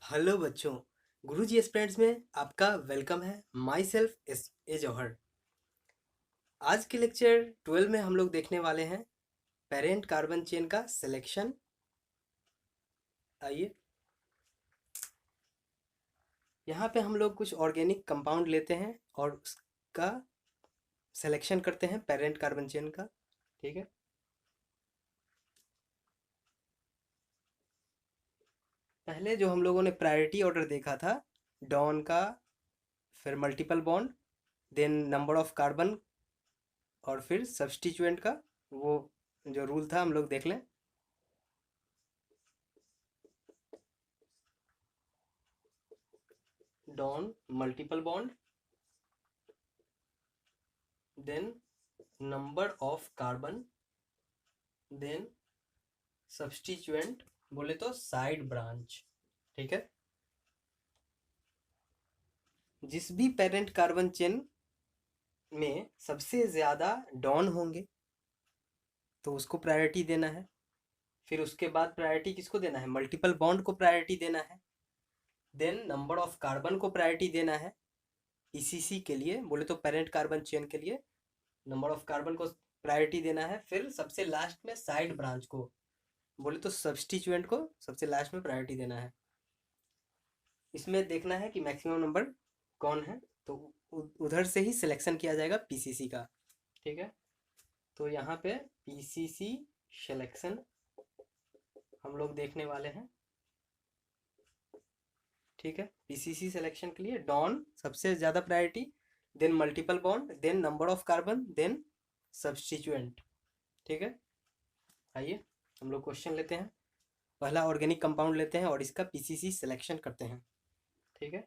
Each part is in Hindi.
हेलो बच्चों, गुरुजी एस्पिरेंट्स में आपका वेलकम है। माई सेल्फ ए जौहर। आज के लेक्चर 12 में हम लोग देखने वाले हैं पेरेंट कार्बन चेन का सिलेक्शन। आइए, यहाँ पे हम लोग कुछ ऑर्गेनिक कंपाउंड लेते हैं और उसका सिलेक्शन करते हैं पेरेंट कार्बन चेन का। ठीक है, पहले जो हम लोगों ने प्रायोरिटी ऑर्डर देखा था, डॉन का, फिर multiple bond, then number of carbon और फिर सब्स्टिट्यूएंट का, वो जो रूल था हम लोग देख लें। डॉन multiple bond, then number of carbon, then substituent, बोले तो साइड ब्रांच। ठीक है, जिस भी पेरेंट कार्बन चेन में सबसे ज़्यादा डॉन होंगे तो उसको प्रायोरिटी देना है। फिर उसके बाद प्रायोरिटी किसको देना है? मल्टीपल बॉन्ड को प्रायोरिटी देना है। देन नंबर ऑफ कार्बन को प्रायोरिटी देना है। ईसीसी के लिए, बोले तो पेरेंट कार्बन चेन के लिए नंबर ऑफ कार्बन को प्रायोरिटी देना है। फिर सबसे लास्ट में साइड ब्रांच को, बोले तो सब्स्टिट्यूएंट को सबसे लास्ट में प्रायोरिटी देना है। इसमें देखना है कि मैक्सिमम नंबर कौन है, तो उधर से ही सिलेक्शन किया जाएगा पीसीसी का। ठीक है, तो यहाँ पे पीसीसी सिलेक्शन हम लोग देखने वाले हैं। ठीक है, पीसीसी सिलेक्शन के लिए डॉन सबसे ज़्यादा priority, then multiple bond, then number of carbon, then substituent. ठीक है, आइए हम लोग क्वेश्चन लेते हैं। पहला ऑर्गेनिक कंपाउंड लेते हैं और इसका पीसीसी सिलेक्शन करते हैं। ठीक है,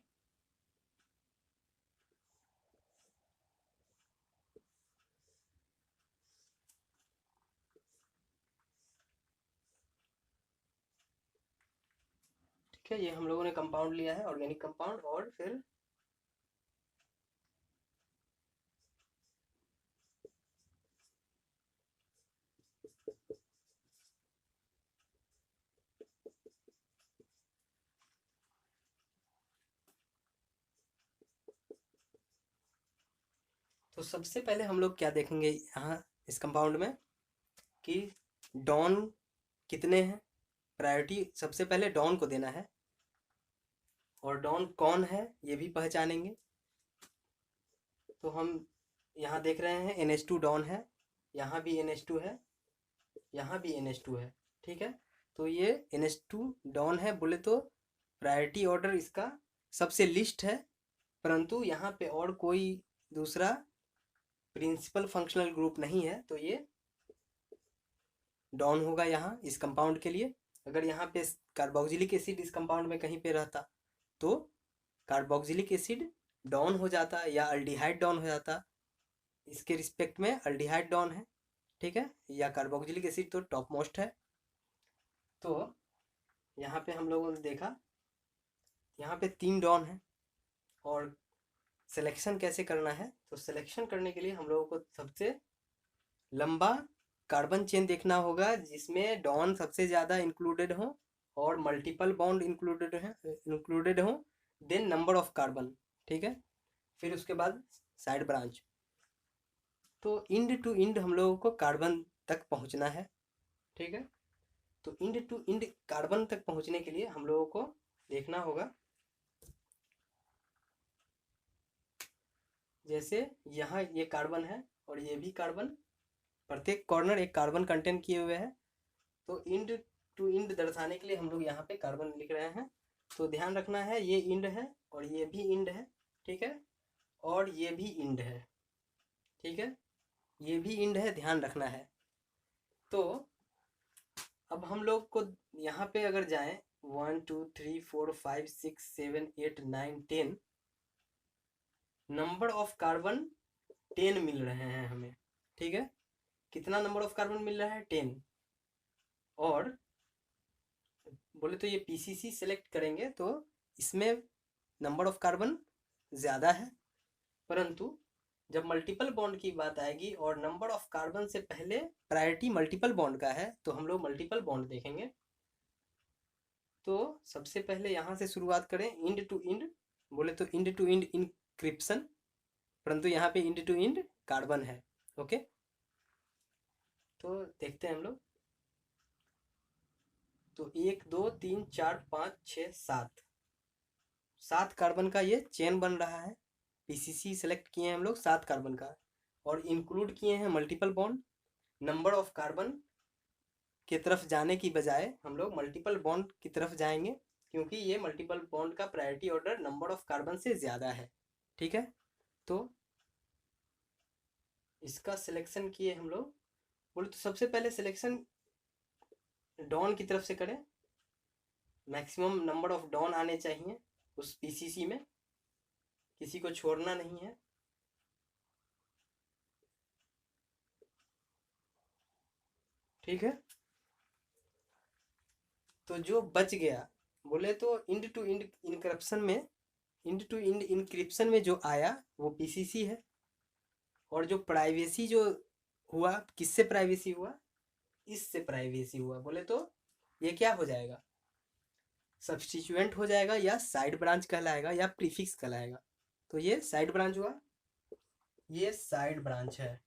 ठीक है, ये हम लोगों ने कंपाउंड लिया है, ऑर्गेनिक कंपाउंड। और फिर तो सबसे पहले हम लोग क्या देखेंगे यहाँ इस कंपाउंड में कि डॉन कितने हैं। प्रायोरिटी सबसे पहले डॉन को देना है, और डॉन कौन है ये भी पहचानेंगे। तो हम यहाँ देख रहे हैं NH2 डॉन है, यहाँ भी NH2 है, यहाँ भी NH2 है। ठीक है, तो ये NH2 डॉन है, बोले तो प्रायोरिटी ऑर्डर इसका सबसे लिस्ट है। परंतु यहाँ पे और कोई दूसरा प्रिंसिपल फंक्शनल ग्रुप नहीं है, तो ये डॉन होगा यहाँ इस कंपाउंड के लिए। अगर यहाँ पे कार्बोक्सिलिक एसिड इस कंपाउंड में कहीं पे रहता तो कार्बोक्सिलिक एसिड डॉन हो जाता या अल्डिहाइड डॉन हो जाता। इसके रिस्पेक्ट में अल्डिहाइड डॉन है। ठीक है, या कार्बोक्सिलिक एसिड तो टॉप मोस्ट है। तो यहाँ पे हम लोगों ने देखा यहाँ पे 3 डॉन है। और सिलेक्शन कैसे करना है, तो सिलेक्शन करने के लिए हम लोगों को सबसे लंबा कार्बन चेन देखना होगा जिसमें डॉन सबसे ज़्यादा इंक्लूडेड हो और मल्टीपल बॉन्ड इंक्लूडेड हो, देन नंबर ऑफ कार्बन। ठीक है, फिर उसके बाद साइड ब्रांच। तो इंड टू इंड हम लोगों को कार्बन तक पहुंचना है। ठीक है, तो इंड टू इंड कार्बन तक पहुंचने के लिए हम लोगों को देखना होगा, जैसे यहाँ ये कार्बन है और ये भी कार्बन, प्रत्येक कॉर्नर एक कार्बन कंटेन किए हुए है। तो इंड टू इंड दर्शाने के लिए हम लोग यहाँ पे कार्बन लिख रहे हैं। तो ध्यान रखना है, ये इंड है और ये भी इंड है। ठीक है, और ये भी इंड है। ठीक है, ये भी इंड है, ध्यान रखना है। तो अब हम लोग को यहाँ पे अगर जाएं, 1 2 3 4 5 6 7 8 9 10, नंबर ऑफ कार्बन 10 मिल रहे हैं हमें। ठीक है, कितना नंबर ऑफ कार्बन मिल रहा है? 10। और बोले तो ये पीसीसी सेलेक्ट करेंगे तो इसमें नंबर ऑफ कार्बन ज़्यादा है। परंतु जब मल्टीपल बॉन्ड की बात आएगी और नंबर ऑफ कार्बन से पहले प्रायोरिटी मल्टीपल बॉन्ड का है, तो हम लोग मल्टीपल बॉन्ड देखेंगे। तो सबसे पहले यहाँ से शुरुआत करें, इंड टू इंड, बोले तो इंड टू इंड इंक्रिप्शन, परंतु यहाँ पे इंड टू इंड कार्बन है। ओके, तो देखते हैं हम लोग। तो 1 2 3 4 5 6 7 कार्बन का ये चेन बन रहा है। पीसीसी सेलेक्ट किए हैं हम लोग 7 कार्बन का, और इंक्लूड किए हैं multiple bond. Number of carbon की तरफ जाने की बजाय हम लोग मल्टीपल बॉन्ड की तरफ जाएंगे, क्योंकि ये मल्टीपल बॉन्ड का priority order number of carbon से ज़्यादा है। ठीक है, तो इसका सिलेक्शन किए हम लोग। बोले तो सबसे पहले सिलेक्शन डॉन की तरफ से करें। मैक्सिमम नंबर ऑफ डॉन आने चाहिए उस पीसीसी में, किसी को छोड़ना नहीं है। ठीक है, तो जो बच गया, बोले तो इंड टू इंड इनक्रप्शन में, इंड टू इंड इनक्रिप्शन में जो आया वो पीसीसी है। और जो प्राइवेसी जो हुआ, किससे प्राइवेसी हुआ, इससे प्राइवेसी हुआ। बोले तो ये क्या हो जाएगा, सब्स्टिट्यूएंट हो जाएगा, या साइड ब्रांच कहलाएगा, या प्रीफिक्स कहलाएगा। तो ये साइड ब्रांच हुआ, ये साइड ब्रांच है।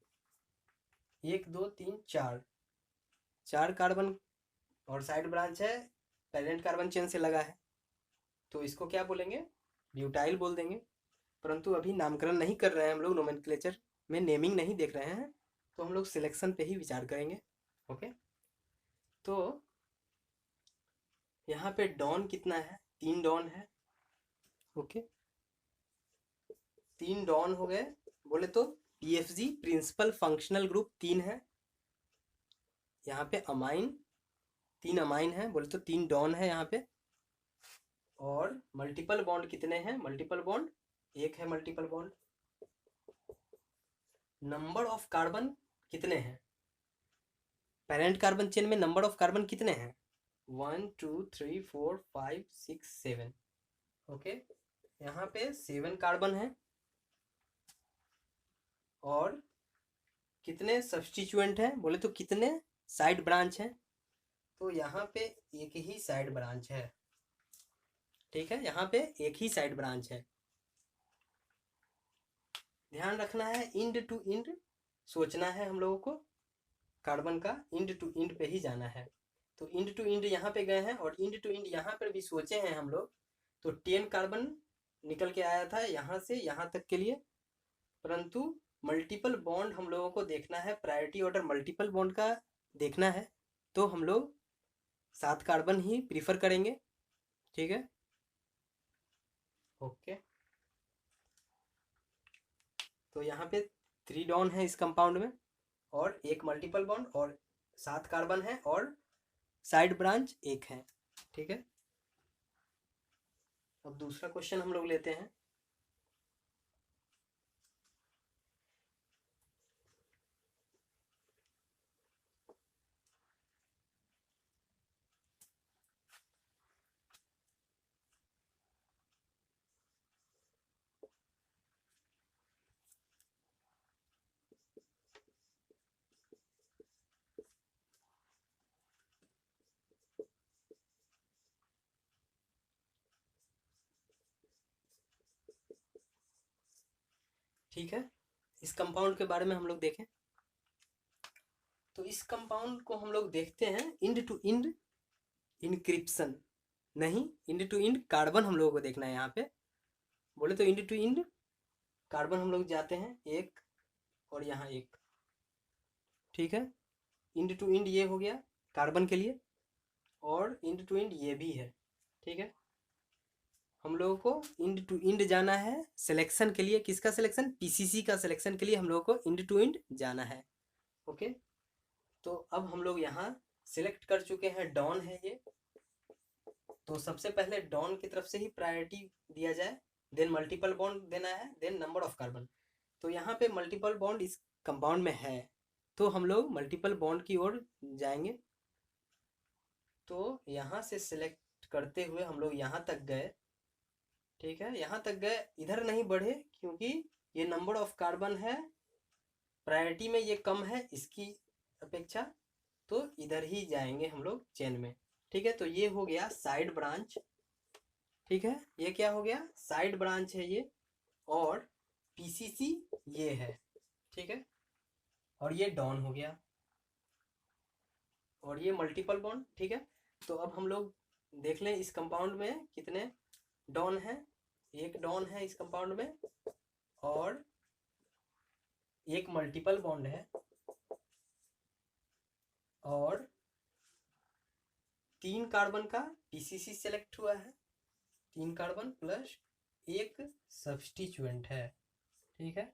1 2 3 4 कार्बन और साइड ब्रांच है, पेरेंट कार्बन चेन से लगा है, तो इसको क्या बोलेंगे, ब्यूटाइल बोल देंगे। परंतु अभी नामकरण नहीं कर रहे हैं हम लोग, नोमेनक्लेचर में नेमिंग नहीं देख रहे हैं, तो हम लोग सिलेक्शन पे ही विचार करेंगे। ओके, तो यहाँ पे डॉन कितना है, 3 डॉन है। ओके, 3 डॉन हो गए। बोले तो पीएफजी प्रिंसिपल फंक्शनल ग्रुप 3 है। यहाँ पे अमाइन 3 अमाइन है, बोले तो 3 डॉन है यहाँ पे। और मल्टीपल बॉन्ड कितने हैं, मल्टीपल बॉन्ड 1 है multiple bond. Number of carbon कितने हैं, पेरेंट कार्बन चेन में नंबर ऑफ कार्बन कितने हैं, 1 2 3 4 5 6 7। ओके, यहाँ पे 7 कार्बन है। और कितने सब्स्टिट्यूएंट हैं, बोले तो कितने साइड ब्रांच हैं, तो यहाँ पे एक ही साइड ब्रांच है। ठीक है, यहाँ पे एक ही साइड ब्रांच है। ध्यान रखना है, इंड टू इंड सोचना है हम लोगों को, कार्बन का इंड टू इंड पे ही जाना है। तो इंड टू इंड यहाँ पे गए हैं, और इंड टू इंड यहाँ पर भी सोचे हैं हम लोग। तो 10 कार्बन निकल के आया था यहाँ से यहाँ तक के लिए, परंतु मल्टीपल बॉन्ड हम लोगों को देखना है, प्रायोरिटी ऑर्डर मल्टीपल बॉन्ड का देखना है, तो हम लोग 7 कार्बन ही प्रीफर करेंगे। ठीक है, ओके, तो यहाँ पे 3 डॉन है इस कंपाउंड में, और एक मल्टीपल बॉन्ड, और 7 कार्बन है, और साइड ब्रांच 1 है। ठीक है, अब दूसरा क्वेश्चन हम लोग लेते हैं। ठीक है, इस कंपाउंड के बारे में हम लोग देखें। तो इस कंपाउंड को हम लोग देखते हैं इंड टू इंड इनक्रिप्शन, नहीं इंड टू इंड कार्बन हम लोगों को देखना है यहाँ पे। बोले तो इंड टू इंड कार्बन हम लोग जाते हैं 1 और यहाँ 1। ठीक है, इंड टू इंड ये हो गया कार्बन के लिए, और इंड टू इंड ये भी है। ठीक है, हम लोगों को इंड टू इंड जाना है सिलेक्शन के लिए। किसका सिलेक्शन, पीसीसी का सिलेक्शन के लिए हम लोगों को इंड टू इंड जाना है। ओके, तो अब हम लोग यहाँ सिलेक्ट कर चुके हैं, डॉन है ये, तो सबसे पहले डॉन की तरफ से ही प्रायोरिटी दिया जाए, देन मल्टीपल बॉन्ड देना है, देन नंबर ऑफ कार्बन। तो यहाँ पे मल्टीपल बॉन्ड इस कंपाउंड में है, तो हम लोग मल्टीपल बॉन्ड की ओर जाएंगे। तो यहाँ से सिलेक्ट करते हुए हम लोग यहाँ तक गए। ठीक है, यहाँ तक गए, इधर नहीं बढ़े, क्योंकि ये नंबर ऑफ कार्बन है, प्रायोरिटी में ये कम है इसकी अपेक्षा, तो इधर ही जाएंगे हम लोग चेन में। ठीक है, तो ये हो गया साइड ब्रांच। ठीक है, ये क्या हो गया, साइड ब्रांच है ये। और पीसीसी ये है। ठीक है, और ये डॉन हो गया, और ये मल्टीपल बॉन्ड। ठीक है, तो अब हम लोग देख लें इस कंपाउंड में कितने डॉन है। एक डॉन है इस कंपाउंड में, और एक मल्टीपल बॉन्ड है, और 3 कार्बन का पीसीसी सेलेक्ट हुआ है। 3 कार्बन प्लस एक सब्स्टिट्यूएंट है। ठीक है,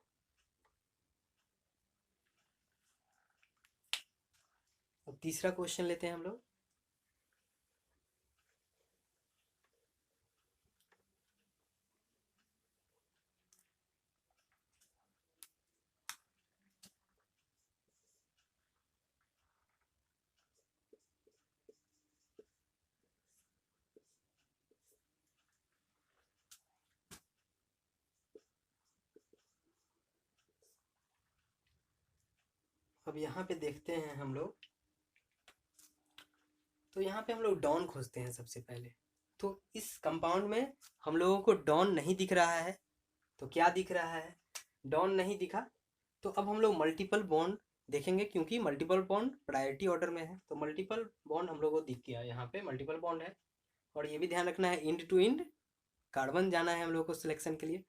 अब तीसरा क्वेश्चन लेते हैं हम लोग। अब यहाँ पे देखते हैं हम लोग, तो यहाँ पे हम लोग डॉन खोजते हैं सबसे पहले। तो इस कंपाउंड में हम लोगों को डॉन नहीं दिख रहा है, तो क्या दिख रहा है, डॉन नहीं दिखा, तो अब हम लोग मल्टीपल बॉन्ड देखेंगे, क्योंकि मल्टीपल बॉन्ड प्रायोरिटी ऑर्डर में है। तो मल्टीपल बॉन्ड हम लोगों को दिख गया, यहाँ पे मल्टीपल बॉन्ड है। और ये भी ध्यान रखना है, इंड टू इंड कार्बन जाना है हम लोग को सिलेक्शन के लिए।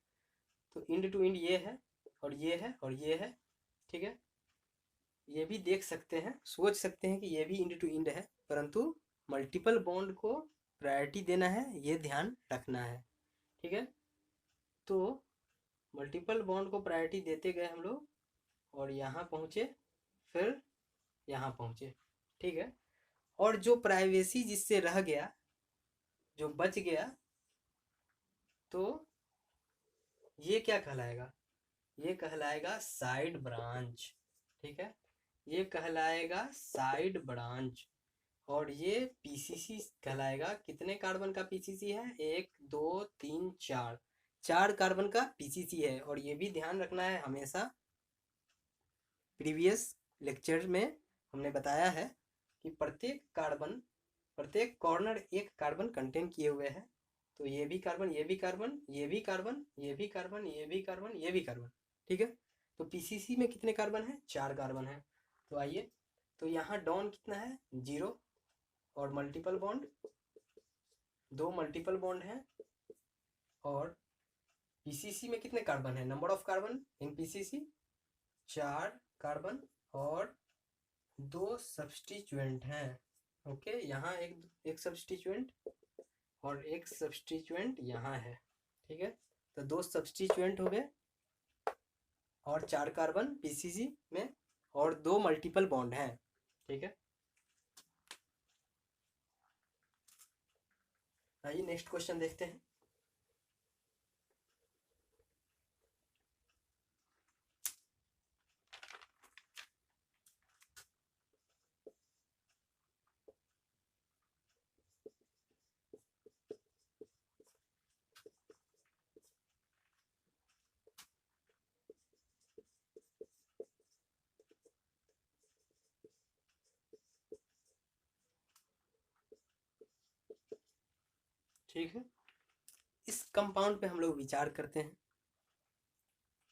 तो इंड टू इंड ये है, और ये है, और ये है। ठीक है, ये भी देख सकते हैं, सोच सकते हैं कि ये भी इंड टू इंड है, परंतु मल्टीपल बॉन्ड को प्रायोरिटी देना है, ये ध्यान रखना है। ठीक है, तो मल्टीपल बॉन्ड को प्रायोरिटी देते गए हम लोग, और यहाँ पहुँचे, फिर यहाँ पहुँचे। ठीक है, और जो प्राइवेसी जिससे रह गया, जो बच गया, तो ये क्या कहलाएगा, ये कहलाएगा साइड ब्रांच। ठीक है, ये कहलाएगा साइड ब्रांच। और ये पीसीसी कहलाएगा। कितने कार्बन का पीसीसी है, 1 2 3 4, 4 कार्बन का पीसीसी है। और ये भी ध्यान रखना है हमेशा, प्रीवियस लेक्चर में हमने बताया है कि प्रत्येक कार्बन, प्रत्येक कॉर्नर एक कार्बन कंटेन किए हुए हैं। तो ये भी कार्बन, ये भी कार्बन, ये भी कार्बन, ये भी कार्बन, ये भी कार्बन, ये भी कार्बन। ठीक है, तो पीसीसी में कितने कार्बन है, 4 कार्बन है। तो आइए, तो यहाँ डॉन कितना है, 0, और मल्टीपल बॉन्ड, 2 मल्टीपल बॉन्ड है। और पीसीसी में कितने कार्बन है, number of carbon in PCC 4 carbon, और 2 सब्स्टिट्यूएंट हैं। ओके, यहाँ एक सब्स्टिट्यूएंट, और एक सब्स्टिट्यूएंट यहाँ है। ठीक है, तो 2 सब्स्टिट्यूएंट हो गए, और 4 कार्बन पीसीसी में, और 2 मल्टीपल बॉन्ड हैं। ठीक है, आइए नेक्स्ट क्वेश्चन देखते हैं। ठीक है, इस कंपाउंड पे हम लोग विचार करते हैं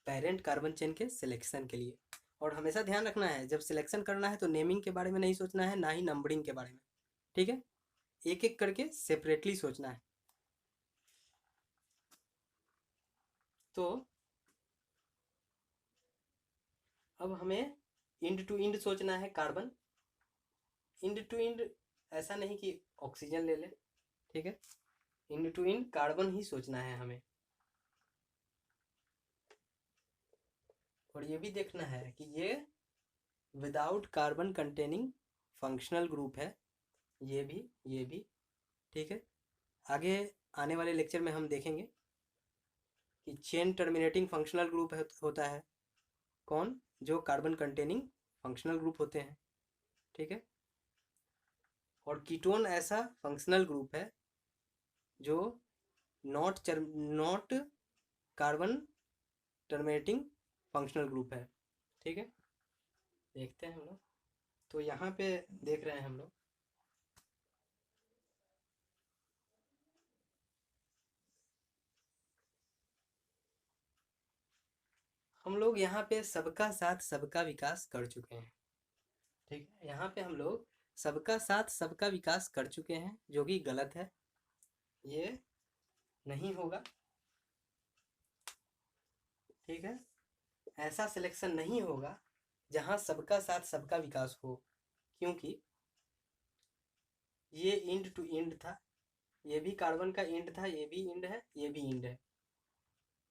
पेरेंट कार्बन चेन के सिलेक्शन के लिए। और हमेशा ध्यान रखना है, जब सिलेक्शन करना है तो नेमिंग के बारे में नहीं सोचना है, ना ही नंबरिंग के बारे में। ठीक है, एक एक करके सेपरेटली सोचना है। तो अब हमें इंड टू इंड सोचना है कार्बन। इंड टू इंड ऐसा नहीं कि ऑक्सीजन ले ले। ठीक है, इंड टू इंड कार्बन ही सोचना है हमें। और ये भी देखना है कि ये without carbon containing functional group है, ये भी, ये भी। ठीक है, आगे आने वाले लेक्चर में हम देखेंगे कि चेन टर्मिनेटिंग फंक्शनल ग्रुप होता है कौन, जो कार्बन कंटेनिंग फंक्शनल ग्रुप होते हैं। ठीक है, और कीटोन ऐसा फंक्शनल ग्रुप है जो not carbon terminating functional group है। ठीक है, देखते हैं हम लोग। तो यहाँ पे देख रहे हैं हम लोग, हम लोग यहाँ पे सबका साथ सबका विकास कर चुके हैं, ठीक है। यहाँ पे हम लोग सबका साथ सबका विकास कर चुके हैं, जो कि गलत है, ये नहीं होगा, ठीक है। ऐसा सिलेक्शन नहीं होगा जहाँ सबका साथ सबका विकास हो, क्योंकि ये इंड टू इंड था, ये भी कार्बन का इंड था, ये भी इंड है, ये भी इंड है,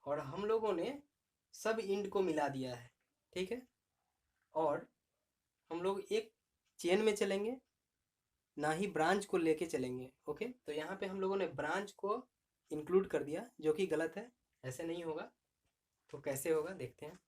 और हम लोगों ने सब इंड को मिला दिया है, ठीक है। और हम लोग एक चेन में चलेंगे, ना ही ब्रांच को लेके चलेंगे, ओके। तो यहाँ पे हम लोगों ने ब्रांच को इंक्लूड कर दिया, जो कि गलत है, ऐसे नहीं होगा। तो कैसे होगा देखते हैं।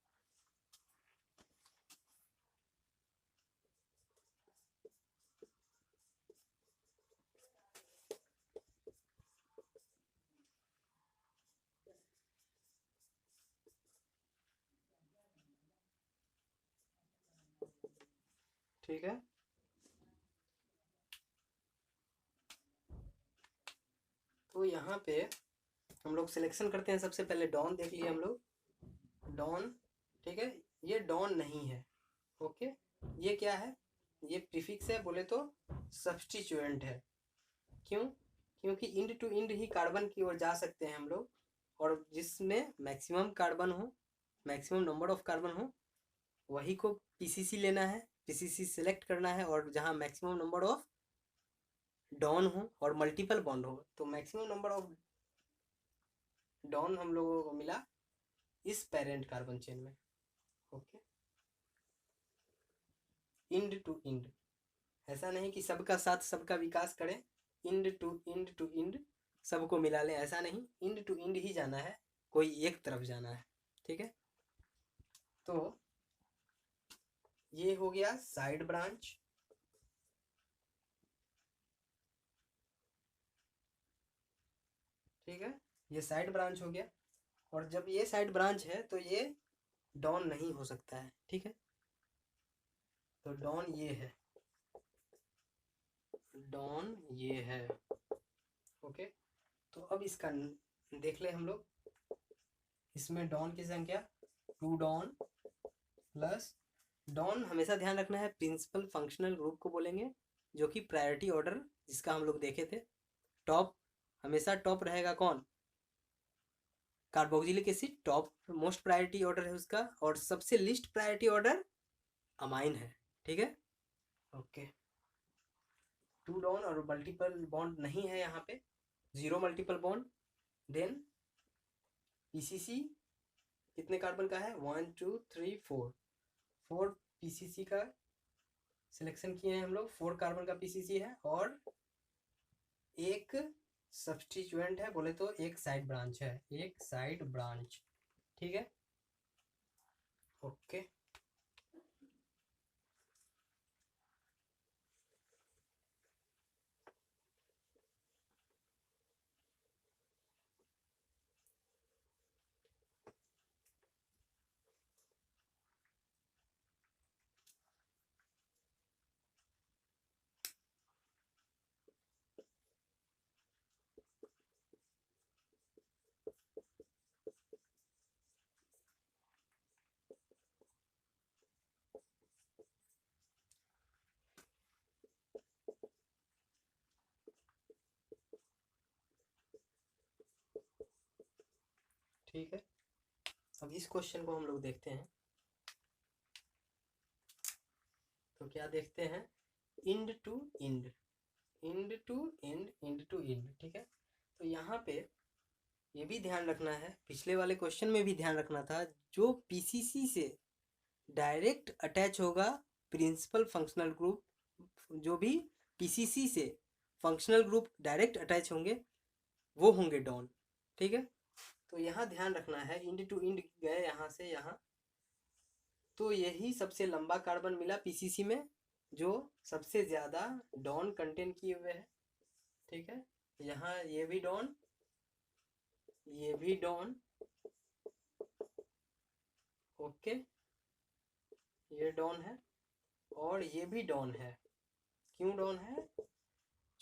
ठीक है, तो यहाँ पे हम लोग सिलेक्शन करते हैं। सबसे पहले डॉन देख लिए हम लोग, डॉन, ठीक है। ये डॉन नहीं है, ओके। ये क्या है, ये प्रीफिक्स है, बोले तो सब्स्टिट्यूएंट है। क्यों? क्योंकि इंड टू इंड ही कार्बन की ओर जा सकते हैं हम लोग, और जिसमें मैक्सिमम कार्बन हो, मैक्सिमम नंबर ऑफ कार्बन हो, वही को पीसीसी लेना है, पीसीसी सिलेक्ट करना है। और जहाँ मैक्सिमम नंबर ऑफ डॉन हो और मल्टीपल बॉन्ड हो, तो मैक्सिमम नंबर ऑफ डॉन हम लोगों को मिला इस पेरेंट कार्बन चेन में, ओके। इंड टू इंड, ऐसा नहीं कि सबका साथ सबका विकास करें, इंड टू इंड सबको मिला लें, ऐसा नहीं, इंड टू इंड ही जाना है, कोई एक तरफ जाना है, ठीक है। तो ये हो गया साइड ब्रांच, ठीक है, ये साइड ब्रांच हो गया। और जब ये साइड ब्रांच है तो ये डॉन नहीं हो सकता है, ठीक है। तो डॉन ये है, डॉन ये है, ओके। तो अब इसका देख ले हम लोग, इसमें डॉन की संख्या 2 डॉन प्लस, डॉन हमेशा ध्यान रखना है प्रिंसिपल फंक्शनल ग्रुप को बोलेंगे, जो कि प्रायोरिटी ऑर्डर जिसका हम लोग देखे थे, टॉप, हमेशा टॉप रहेगा कौन, carboxylic acid, top most priority order है उसका, और सबसे लिस्ट प्रायोरिटी ऑर्डर अमाइन है, ठीक है, ओके। 2 डॉन और मल्टीपल बॉन्ड नहीं है यहाँ पे, 0 मल्टीपल बॉन्ड। देन पीसीसी कितने कार्बन का है, 1 2 3 4, 4 पीसीसी का सिलेक्शन किए हैं हम लोग, 4 कार्बन का पीसीसी है, और एक सब्स्टिट्यूएंट है, बोले तो एक साइड ब्रांच है, एक साइड ब्रांच, ठीक है, ओके। ठीक है, अब इस क्वेश्चन को हम लोग देखते हैं। तो क्या देखते हैं, end to end, end to end, end to end, ठीक है। तो यहाँ पे ये भी ध्यान रखना है, पिछले वाले क्वेश्चन में भी ध्यान रखना था, जो पीसीसी से डायरेक्ट अटैच होगा प्रिंसिपल फंक्शनल ग्रुप, जो भी पीसीसी से फंक्शनल ग्रुप डायरेक्ट अटैच होंगे वो होंगे डॉन, ठीक है। तो यहाँ ध्यान रखना है, इंड टू इंड गए यहाँ से यहाँ, तो यही सबसे लंबा कार्बन मिला पीसीसी में, जो सबसे ज़्यादा डॉन कंटेन किए हुए है, ठीक है। यहाँ ये भी डॉन, ये भी डॉन, ओके, ये डॉन है, और ये भी डॉन है। क्यों डॉन है?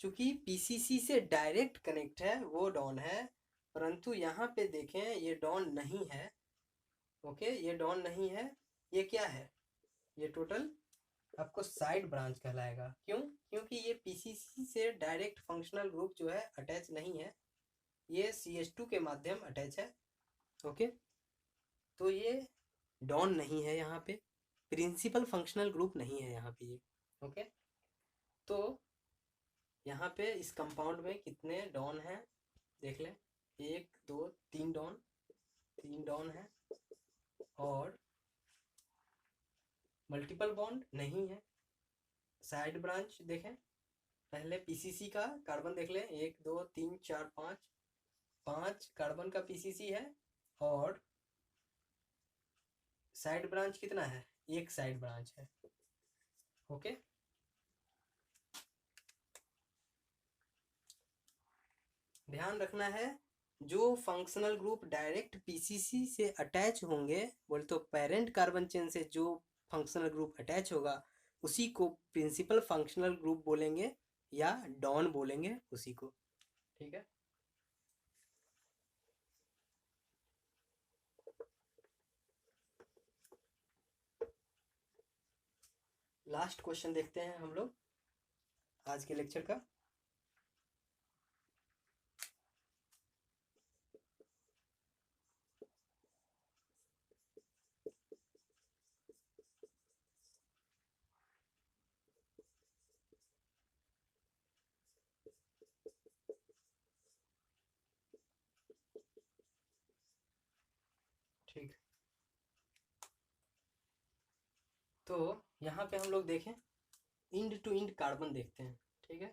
चूंकि पीसीसी से डायरेक्ट कनेक्ट है वो डॉन है, परंतु यहाँ पे देखें ये डॉन नहीं है, ओके, ये डॉन नहीं है, ये क्या है, ये टोटल आपको साइड ब्रांच कहलाएगा। क्यों? क्योंकि ये पीसीसी से डायरेक्ट फंक्शनल ग्रुप जो है अटैच नहीं है, ये CH2 के माध्यम अटैच है। ओके, तो ये डॉन नहीं है, यहाँ पे प्रिंसिपल फंक्शनल ग्रुप नहीं है यहाँ पे ये। ओके, तो यहाँ पे इस कंपाउंड में कितने डॉन हैं देख लें, 1 2 3 डॉन, 3 डॉन है, और मल्टीपल बॉन्ड नहीं है। साइड ब्रांच देखें, पहले पीसीसी का कार्बन देख लें, 1 2 3 4 5, 5 कार्बन का पीसीसी है, और साइड ब्रांच कितना है, एक साइड ब्रांच है। ओके, ध्यान रखना है, जो फंक्शनल ग्रुप डायरेक्ट पीसीसी से अटैच होंगे, बोले तो पेरेंट कार्बन चेन से जो फंक्शनल ग्रुप अटैच होगा उसी को प्रिंसिपल फंक्शनल ग्रुप बोलेंगे या डॉन बोलेंगे उसी को। ठीक है, लास्ट क्वेश्चन देखते हैं हम लोग आज के लेक्चर का। ठीक, तो यहाँ पे हम लोग देखें, इंड टू इंड कार्बन देखते हैं। ठीक है,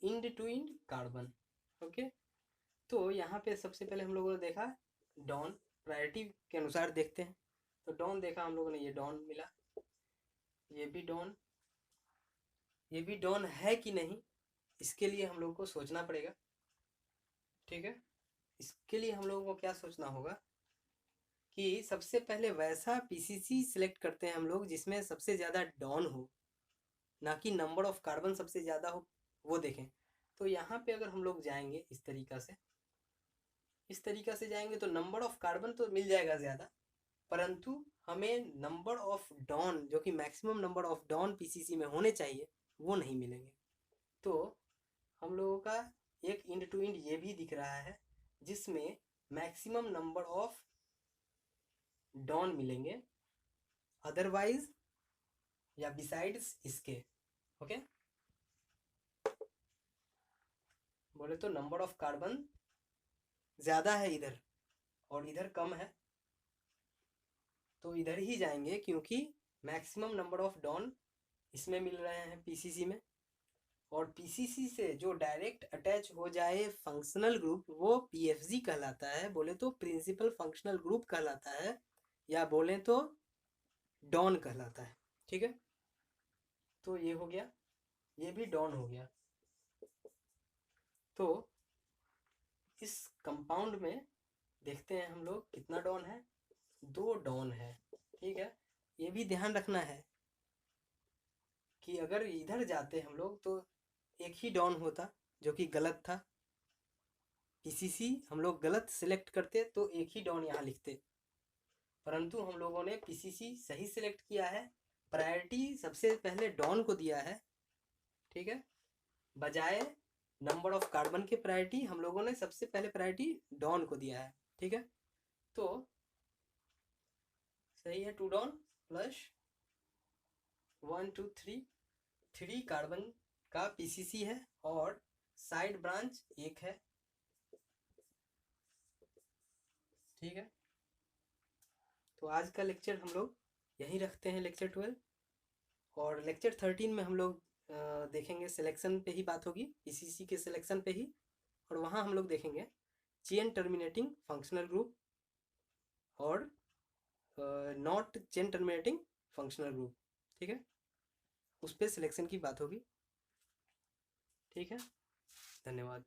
end to end carbon. Okay, तो यहाँ पे सबसे पहले हम लोगों ने देखा डॉन, प्रायोरिटी के अनुसार देखते हैं। तो डॉन देखा हम लोगों ने, ये डॉन मिला, ये भी डॉन, ये भी डॉन है कि नहीं, इसके लिए हम लोग को सोचना पड़ेगा। ठीक है, इसके लिए हम लोगों को क्या सोचना होगा कि सबसे पहले वैसा पीसीसी सिलेक्ट करते हैं हम लोग जिसमें सबसे ज़्यादा डॉन हो, ना कि नंबर ऑफ कार्बन सबसे ज़्यादा हो, वो देखें। तो यहाँ पे अगर हम लोग जाएंगे इस तरीक़ा से, इस तरीक़ा से जाएंगे तो नंबर ऑफ कार्बन तो मिल जाएगा ज़्यादा, परंतु हमें नंबर ऑफ डॉन, जो कि मैक्सिमम नंबर ऑफ डॉन पीसीसी में होने चाहिए, वो नहीं मिलेंगे। तो हम लोगों का एक इंड टू इंड ये भी दिख रहा है जिसमें मैक्सिमम नंबर ऑफ डॉन मिलेंगे, अदरवाइज या बिसाइड्स इसके। ओके, बोले तो नंबर ऑफ कार्बन ज़्यादा है इधर और इधर कम है, तो इधर ही जाएंगे क्योंकि मैक्सिमम नंबर ऑफ डॉन इसमें मिल रहे हैं पीसीसी में, और पीसीसी से जो डायरेक्ट अटैच हो जाए फंक्शनल ग्रुप वो पीएफजी कहलाता है, बोले तो प्रिंसिपल फंक्शनल ग्रुप कहलाता है, या बोले तो डॉन कहलाता है। ठीक है, तो ये हो गया, ये भी डॉन हो गया। तो इस कंपाउंड में देखते हैं हम लोग कितना डॉन है, 2 डॉन है। ठीक है, ये भी ध्यान रखना है कि अगर इधर जाते हम लोग तो एक ही डॉन होता, जो कि गलत था। पीसीसी हम लोग गलत सिलेक्ट करते तो एक ही डॉन यहाँ लिखते, परंतु हम लोगों ने पीसीसी सही सिलेक्ट किया है, प्रायोरिटी सबसे पहले डॉन को दिया है। ठीक है, बजाय नंबर ऑफ कार्बन के प्रायोरिटी हम लोगों ने सबसे पहले प्रायोरिटी डॉन को दिया है। ठीक है, तो सही है, 2 डॉन प्लस 1 2 3, 3 कार्बन का पीसीसी है और साइड ब्रांच एक है। ठीक है, तो आज का लेक्चर हम लोग यहीं रखते हैं, लेक्चर 12, और लेक्चर 13 में हम लोग देखेंगे सिलेक्शन पे ही बात होगी, पीसीसी के सिलेक्शन पे ही, और वहाँ हम लोग देखेंगे चेन टर्मिनेटिंग फंक्शनल ग्रुप और not chain terminating functional group. ठीक है, उस पर सिलेक्शन की बात होगी। ठीक है, धन्यवाद।